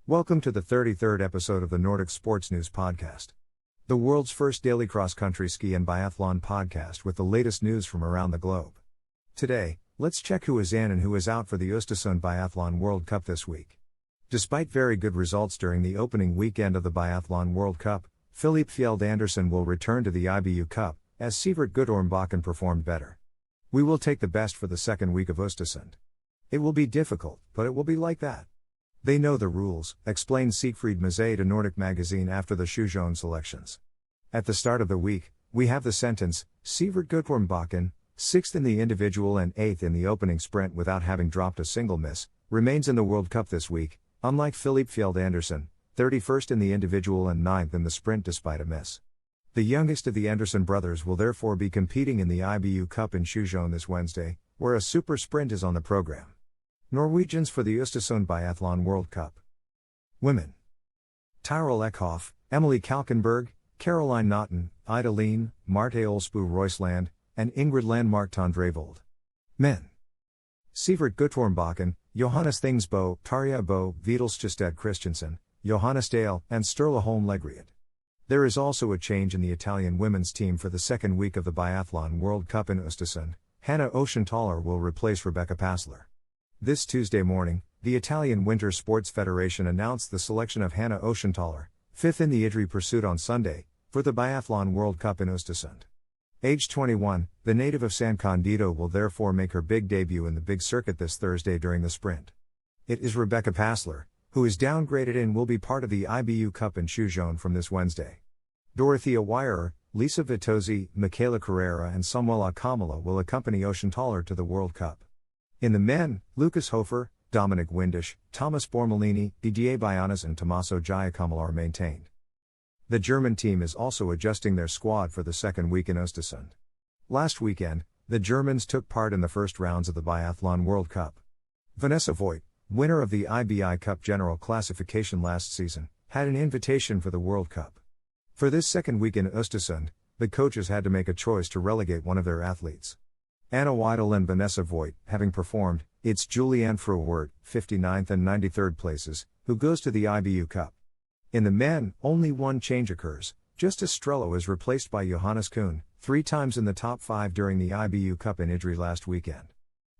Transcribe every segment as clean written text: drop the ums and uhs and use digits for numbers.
Welcome to the 33rd episode of the Nordic Sports News Podcast, the world's first daily cross-country ski and biathlon podcast with the latest news from around the globe. Today, let's check who is in and who is out for the Östersund Biathlon World Cup this week. Despite very good results during the opening weekend of the Biathlon World Cup, Filip Fjeld Andersen will return to the IBU Cup, as Sivert Guttormbakken performed better. We will take the best for the second week of Östersund. It will be difficult, but it will be like that. They know the rules, explained Siegfried Mazet to Nordic magazine after the Östersund selections. At the start of the week, we have the sentence, Sivert Guttormbakken, 6th in the individual and 8th in the opening sprint without having dropped a single miss, remains in the World Cup this week, unlike Filip Fjeld Andersen, 31st in the individual and 9th in the sprint despite a miss. The youngest of the Andersen brothers will therefore be competing in the IBU Cup in Östersund this Wednesday, where a super sprint is on the program. Norwegians for the Östersund Biathlon World Cup. Women. Tyrell Eckhoff, Emily Kalkenberg, Caroline Naughton, Ida Lean, Marte Olsbu Roysland, and Ingrid Landmark Tondrevold. Men. Sivert Guttormbakken, Johannes Thingsbo, Tarja Bo, Videlstjestad Christensen, Johannes Dale, and Sturla Holm Legriad. There is also a change in the Italian women's team for the second week of the Biathlon World Cup in Östersund. Hanna Oschenthaler will replace Rebecca Passler. This Tuesday morning, the Italian Winter Sports Federation announced the selection of Hanna Oschenthaler, 5th in the Idre pursuit on Sunday, for the Biathlon World Cup in Östersund. Aged 21, the native of San Candido will therefore make her big debut in the big circuit this Thursday during the sprint. It is Rebecca Passler, who is downgraded and will be part of the IBU Cup in Östersund from this Wednesday. Dorothea Weirer, Lisa Vitozzi, Michaela Carrera and Samuela Kamala will accompany Oschenthaler to the World Cup. In the men, Lucas Hofer, Dominic Windisch, Thomas Bormolini, Didier Bayanas and Tommaso Giacomo are maintained. The German team is also adjusting their squad for the second week in Östersund. Last weekend, the Germans took part in the first rounds of the Biathlon World Cup. Vanessa Voigt, winner of the IBI Cup General Classification last season, had an invitation for the World Cup. For this second week in Östersund, the coaches had to make a choice to relegate one of their athletes. Anna Weidel and Vanessa Voigt, having performed, it's Julianne Fruwert, 59th and 93rd places, who goes to the IBU Cup. In the men, only one change occurs. Justus Strello is replaced by Johannes Kuhn, 3 times in the top 5 during the IBU Cup in Idre last weekend.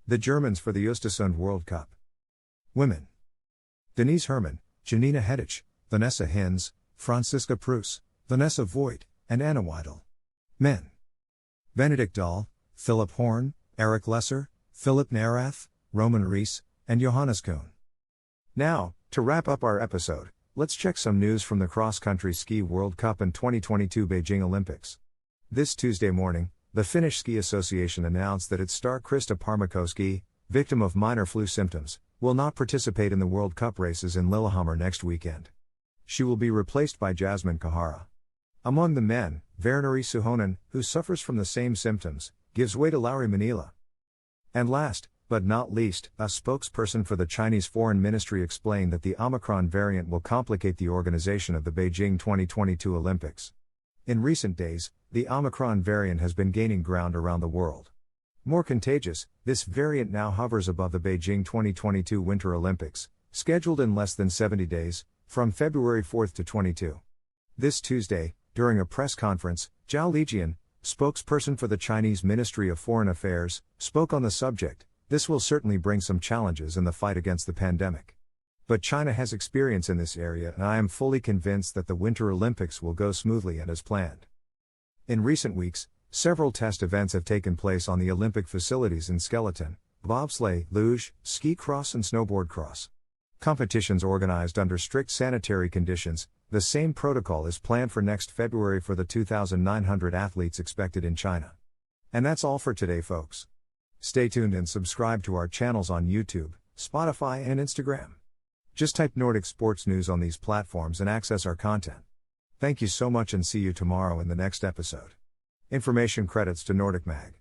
The Germans for the Östersund World Cup. Women. Denise Herrmann, Janina Hedich, Vanessa Hinz, Franziska Preuss, Vanessa Voigt, and Anna Weidel. Men. Benedikt Dahl, Philip Horn, Eric Lesser, Philip Narath, Roman Rees, and Johannes Kuhn. Now, to wrap up our episode, let's check some news from the cross-country ski World Cup and 2022 Beijing Olympics. This Tuesday morning, the Finnish Ski Association announced that its star Krista Pärmäkoski, victim of minor flu symptoms, will not participate in the World Cup races in Lillehammer next weekend. She will be replaced by Jasmine Kahara. Among the men, Verneri Suhonen, who suffers from the same symptoms, gives way to Lauri Manila. And last, but not least, a spokesperson for the Chinese Foreign Ministry explained that the Omicron variant will complicate the organization of the Beijing 2022 Olympics. In recent days, the Omicron variant has been gaining ground around the world. More contagious, this variant now hovers above the Beijing 2022 Winter Olympics, scheduled in less than 70 days, from February 4 to 22. This Tuesday, during a press conference, Zhao Lijian, spokesperson for the Chinese Ministry of Foreign Affairs, spoke on the subject. This will certainly bring some challenges in the fight against the pandemic. But China has experience in this area and I am fully convinced that the Winter Olympics will go smoothly and as planned. In recent weeks, several test events have taken place on the Olympic facilities in skeleton, bobsleigh, luge, ski cross and snowboard cross. Competitions organized under strict sanitary conditions. The same protocol is planned for next February for the 2,900 athletes expected in China. And that's all for today, folks. Stay tuned and subscribe to our channels on YouTube, Spotify and Instagram. Just type Nordic Sports News on these platforms and access our content. Thank you so much and see you tomorrow in the next episode. Information credits to Nordic Mag.